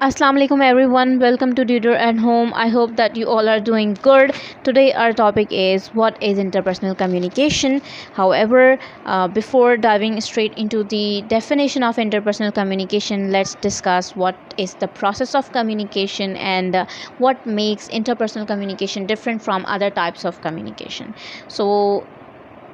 Assalamu alaikum everyone, welcome to Tutor at Home. I hope that you all are doing good. Today our topic is what is interpersonal communication. However, before diving straight into the definition of interpersonal communication, let's discuss what is the process of communication and what makes interpersonal communication different from other types of communication. So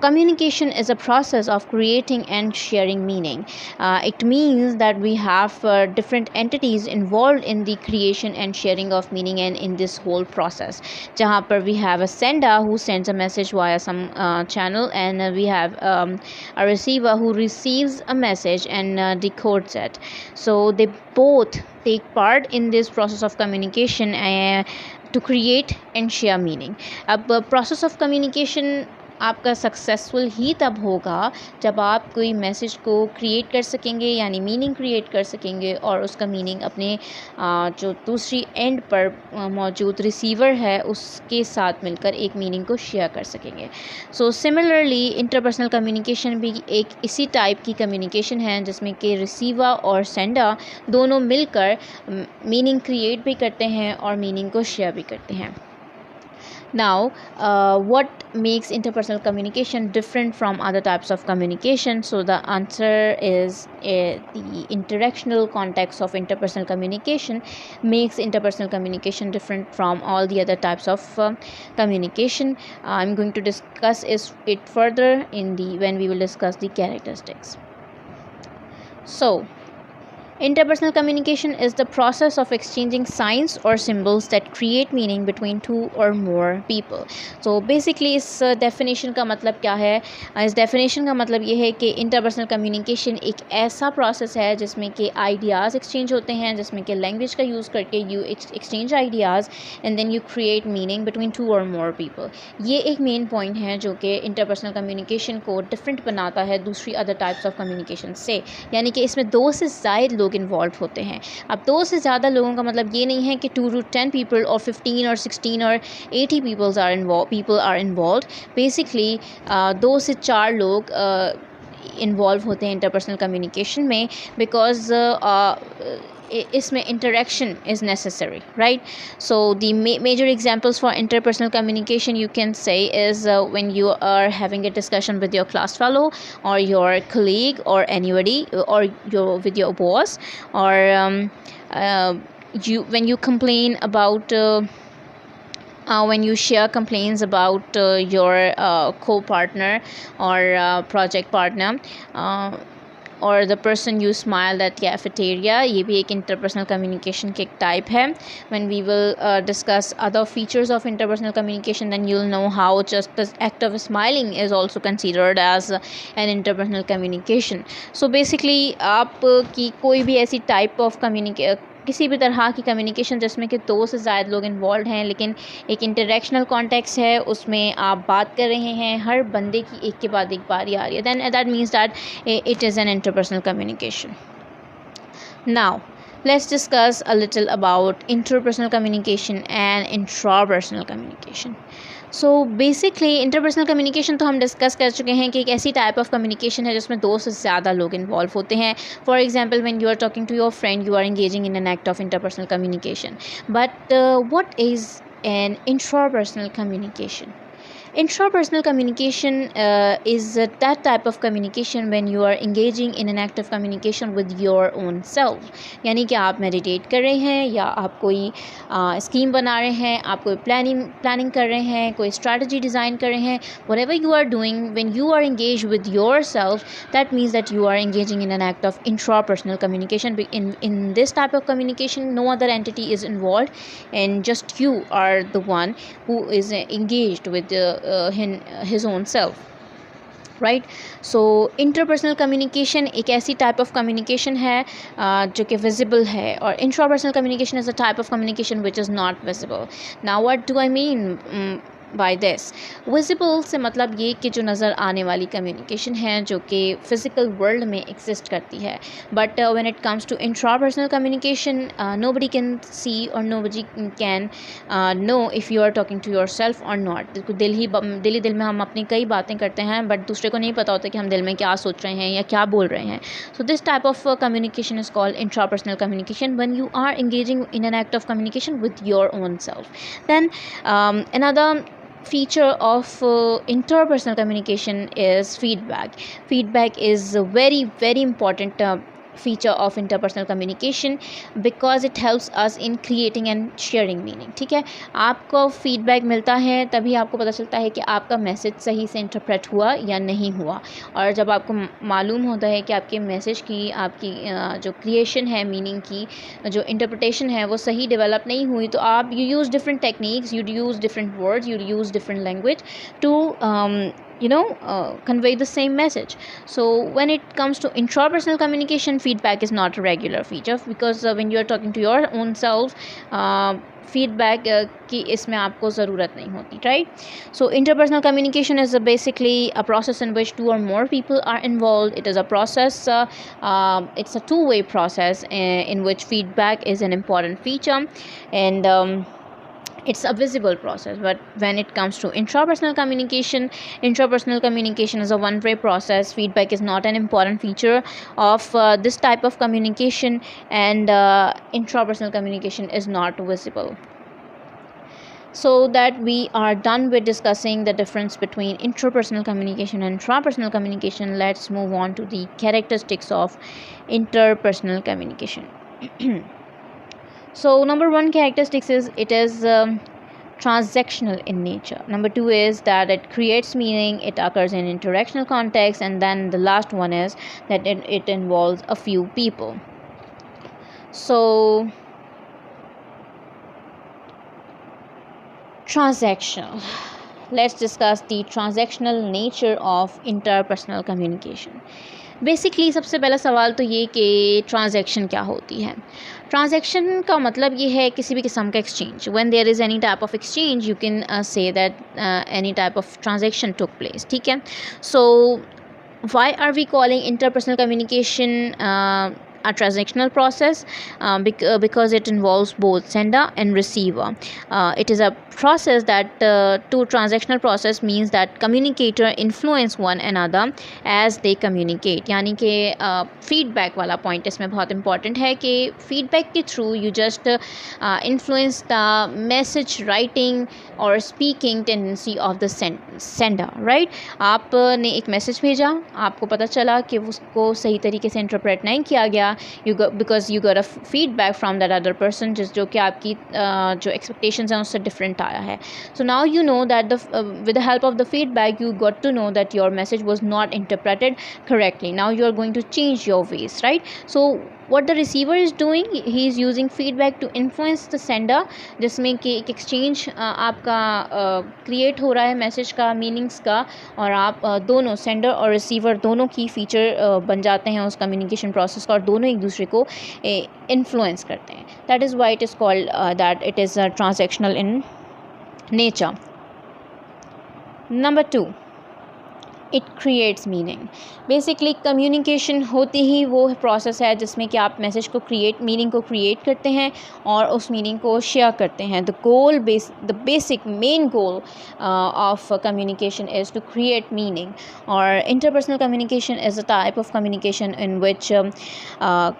communication is a process of creating and sharing meaning. It means that we have different entities involved in the creation and sharing of meaning and in this whole process. Jahan par we have a sender who sends a message via some channel, and we have a receiver who receives a message and decodes it. So they both take part in this process of communication to create and share meaning. अब process of communication आपका successful ही तब होगा जब आप कोई message को create कर सकेंगे, यानी मीनिंग क्रिएट कर सकेंगे, और उसका मीनिंग अपने जो दूसरी एंड पर मौजूद रिसीवर है उसके साथ मिलकर एक मीनिंग को शेयर कर सकेंगे. सो सिमिलरली इंटरपर्सनल कम्युनिकेशन भी एक इसी टाइप की कम्युनिकेशन है जिसमें कि रिसीवर और सेंडर दोनों मिलकर मीनिंग क्रिएट भी करते हैं और मीनिंग को शेयर भी करते हैं. Now, what makes interpersonal communication different from other types of communication? So the answer is the interactional context of interpersonal communication makes interpersonal communication different from all the other types of communication. I'm going to discuss it further when we will discuss the characteristics. So interpersonal communication is the process of exchanging signs or symbols that create meaning between two or more people. So basically इस definition का मतलब क्या है? इस definition का मतलब ये है कि interpersonal communication एक ऐसा process है जिसमें कि ideas exchange होते हैं, जिसमें कि language का use करके you exchange ideas and then you create meaning between two or more people. ये एक main point है जो कि interpersonal communication को different बनाता है दूसरी other types of communication से, यानी कि इसमें दो से ज़ायद लोग इन्वॉल्व होते हैं. अब दो से ज़्यादा लोगों का मतलब ये नहीं है कि 2 to 10 people और 15 और 16 और 80 people are involved. बेसिकली 2 से 4 लोग इन्वॉल्व होते हैं इंटरपर्सनल कम्युनिकेशन में, बिकॉज इसमें interaction is necessary, right? So the major examples for interpersonal communication you can say is when you are having a discussion with your class fellow or your colleague or anybody, or with your boss, or when you complain about when you share complaints about your co-partner or project partner, और the person you smile at cafeteria, ये भी एक interpersonal communication की एक type है. When we will discuss other features of interpersonal communication then you will know how just the act of smiling is also considered as an interpersonal communication. So basically आप की कोई भी ऐसी type of किसी भी तरह की कम्युनिकेशन जिसमें कि 2 से ज़्यादा लोग इन्वॉल्व हैं लेकिन एक इंटरेक्शनल कॉन्टेक्स्ट है, उसमें आप बात कर रहे हैं, हर बंदे की एक के बाद एक बारी आ रही है, then that means that it is an interpersonal communication. Now let's discuss a little about interpersonal communication and intrapersonal communication. So basically interpersonal communication तो हम डिस्कस कर चुके हैं कि एक ऐसी टाइप ऑफ कम्युनिकेशन है जिसमें 2 से ज़्यादा लोग इन्वॉल्व होते हैं. For example when you are talking to your friend you are engaging in an act of interpersonal communication. But what is an intrapersonal communication? Intrapersonal communication is that type of communication when you are engaging in an act of communication with your own self. यानी कि आप meditate कर रहे हैं या आप कोई scheme बना रहे हैं, आप कोई प्लानिंग कर रहे हैं, कोई स्ट्रैटेजी डिज़ाइन कर रहे हैं. whatever you are doing when you are engaged with yourself, that means that you are engaging in an act of intrapersonal communication. In this type of communication no other entity is involved and just you are the one who is engaged with his own self, right? So interpersonal communication एक ऐसी type of communication है जो कि visible है, और intrapersonal communication is a type of communication which is not visible. Now what do I mean by this? Visible से मतलब ये कि जो नज़र आने वाली कम्युनिकेशन है जो कि फ़िज़िकल वर्ल्ड में एग्जिस्ट करती है, but when it comes to intrapersonal communication nobody can see और nobody can know if you are talking to yourself or not. दिल में हम अपनी कई बातें करते हैं बट दूसरे को नहीं पता होता कि हम दिल में क्या सोच रहे हैं या क्या बोल रहे हैं। So this type of communication is called intrapersonal communication when you are engaging in an act of communication with your own self. Then another feature of interpersonal communication is feedback. Feedback is a very important feature of interpersonal communication because it helps us in creating and sharing meaning. ठीक है, आपको feedback मिलता है तभी आपको पता चलता है कि आपका मैसेज सही से इंटरप्रेट हुआ या नहीं हुआ, और जब आपको मालूम होता है कि आपके मैसेज की आपकी जो क्रिएशन है मीनिंग की, जो इंटरप्रिटेशन है वो सही डेवलप नहीं हुई, तो आप you use different techniques, you use different words, you use different language to convey the same message. So when it comes to intrapersonal communication, feedback is not a regular feature because when you are talking to your own self, feedback की इसमें आपको ज़रूरत नहीं होती, right? So interpersonal communication is basically a process in which two or more people are involved. It is a process, it's a two-way process in which feedback is an important feature, and it's a visible process. But when it comes to intrapersonal communication is a one-way process. Feedback is not an important feature of this type of communication, and intrapersonal communication is not visible. So that we are done with discussing the difference between interpersonal communication and intrapersonal communication, let's move on to the characteristics of interpersonal communication. So number one characteristics is it is transactional in nature. Number two is that it creates meaning, it occurs in interactional context, and then the last one is that it involves a few people. So transactional, let's discuss the transactional nature of interpersonal communication. Basically सबसे पहला सवाल तो ये कि transaction क्या होती है। Transaction का मतलब ये है किसी भी किस्म का exchange. When there is any type of exchange you can say that any type of transaction took place, ठीक है। So why are we calling interpersonal communication a transactional process? Because it involves both sender and receiver. It is a process that to transactional process means that communicator influence one another as they communicate. यानी कि feedback वाला point इसमें बहुत important है कि feedback के through you just influence the message writing or speaking tendency of the sender, right? आपने एक मैसेज भेजा, आपको पता चला कि उसको सही तरीके से इंटरप्रेट नहीं किया गया, because you got a feedback from that other person जो कि आपकी जो expectations हैं उससे different आया है. So now you know that with the help of the feedback you got to know that your message was not interpreted correctly. Now you are going to change your ways, right? So what the receiver is doing, he is using feedback to influence the sender, जिसमें कि एक exchange आपका create हो रहा है message का, meanings का, और आप दोनों सेंडर और रिसीवर दोनों की फीचर बन जाते हैं उस कम्युनिकेशन प्रोसेस का, और दोनों एक दूसरे को इन्फ्लुएंस करते हैं. That is why it is called that it is transactional in nature. Number 2, it creates meaning. Basically communication होती ही वो प्रोसेस है जिसमें कि आप मैसेज को मीनिंग को क्रिएट करते हैं और उस मीनिंग को शेयर करते हैं. The basic main goal of communication is to create meaning. और interpersonal communication is a type of communication in which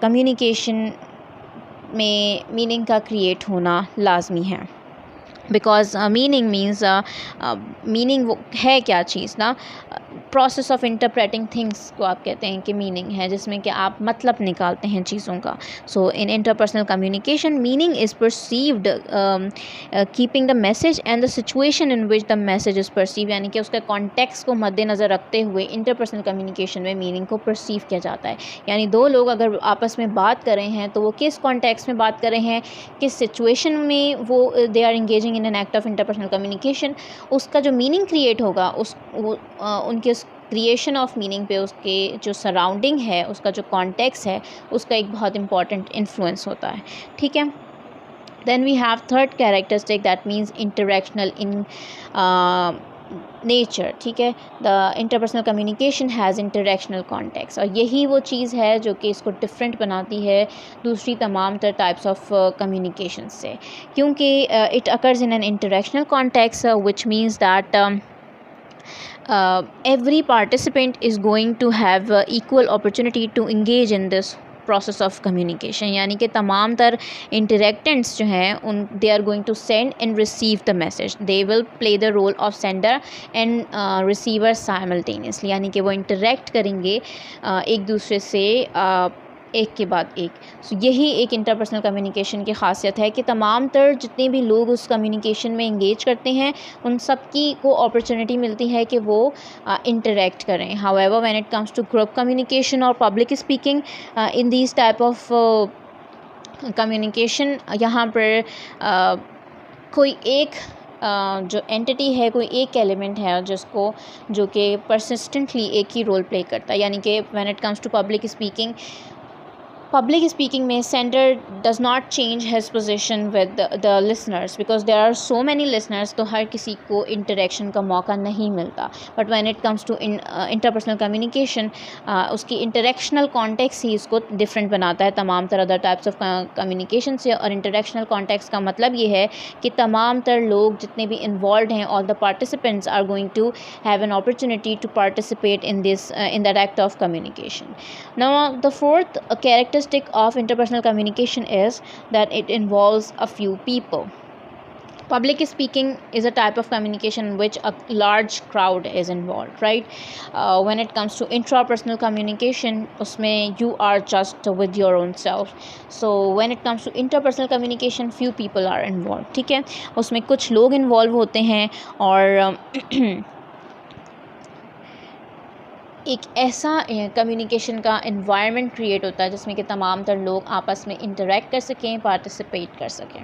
communication में मीनिंग का क्रिएट होना लाजमी है. बिकॉज मीनिंग मीन्स मीनिंग है क्या चीज़ ना, प्रोसेस ऑफ इंटरप्रेटिंग थिंग्स को आप कहते हैं कि मीनिंग है, जिसमें कि आप मतलब निकालते हैं चीज़ों का. So in interpersonal communication meaning is perceived keeping the message and the situation in which the message is perceive. यानी कि उसके कॉन्टेक्स्ट को मद्देनज़र रखते हुए इंटरपर्सनल कम्युनिकेशन में मीनिंग को परसीव किया जाता है. यानी दो लोग अगर आपस में बात कर रहे हैं तो वो किस कॉन्टेक्स्ट में बात कर रहे हैं, किस सिचुएशन में वो they are engaging in an act of interpersonal communication, उसका जो मीनिंग क्रिएट होगा उनके क्रिएशन ऑफ मीनिंग पे उसके जो सराउंडिंग है, उसका जो कॉन्टेक्स्ट है, उसका एक बहुत इंपॉर्टेंट इन्फ्लुएंस होता है. ठीक है. Then we have third characteristic, that means interactional in nature, ठीक है. The interpersonal communication has interactional context, और यही वो चीज़ है जो कि इसको डिफरेंट बनाती है दूसरी तमाम तर टाइप्स ऑफ कम्युनिकेशन से, क्योंकि it occurs in an interactional context which means that every participant is going to have equal opportunity to engage in this process of communication, यानी कि तमाम तर इंटरेक्टेंट्स जो हैं उन they are going to send and receive the message, they will play the role of sender and receiver simultaneously, यानी कि वो इंटरेक्ट करेंगे एक दूसरे से एक के बाद एक. सो यही एक इंटरपर्सनल कम्युनिकेशन की खासियत है कि तमाम तर जितने भी लोग उस कम्युनिकेशन में इंगेज करते हैं उन सब की को अपॉर्चुनिटी मिलती है कि वो इंटरेक्ट करें. However when it comes to group communication or public speaking, in these type of communication, यहाँ पर कोई एक जो एंटिटी है, कोई एक एलिमेंट है जिसको जो कि परसिस्टेंटली एक ही रोल प्ले करता है, यानी कि when it comes to public speaking में sender does not change his position with the listeners because there are so many listeners, तो हर किसी को इंटरेक्शन का मौका नहीं मिलता. But when it comes to interpersonal communication, उसकी इंटरेक्शनल कॉन्टेक्स्ट ही इसको डिफरेंट बनाता है तमाम तरह अदर टाइप्स ऑफ कम्युनिकेशन से. और इंटरेक्शनल कॉन्टेक्स्ट का मतलब ये है कि तमाम तर लोग जितने भी इन्वॉल्व हैं, all the participants are going to have an opportunity to participate in that act of communication. Now the fourth characteristic of interpersonal communication is that it involves a few people. Public speaking is a type of communication in which a large crowd is involved, right? When it comes to intrapersonal communication, usme you are just with your own self. So when it comes to interpersonal communication, few people are involved, ठीक है. उसमें कुछ लोग involve होते हैं और एक ऐसा कम्युनिकेशन का एनवायरनमेंट क्रिएट होता है जिसमें कि तमाम तर लोग आपस में इंटरेक्ट कर सकें, पार्टिसिपेट कर सकें.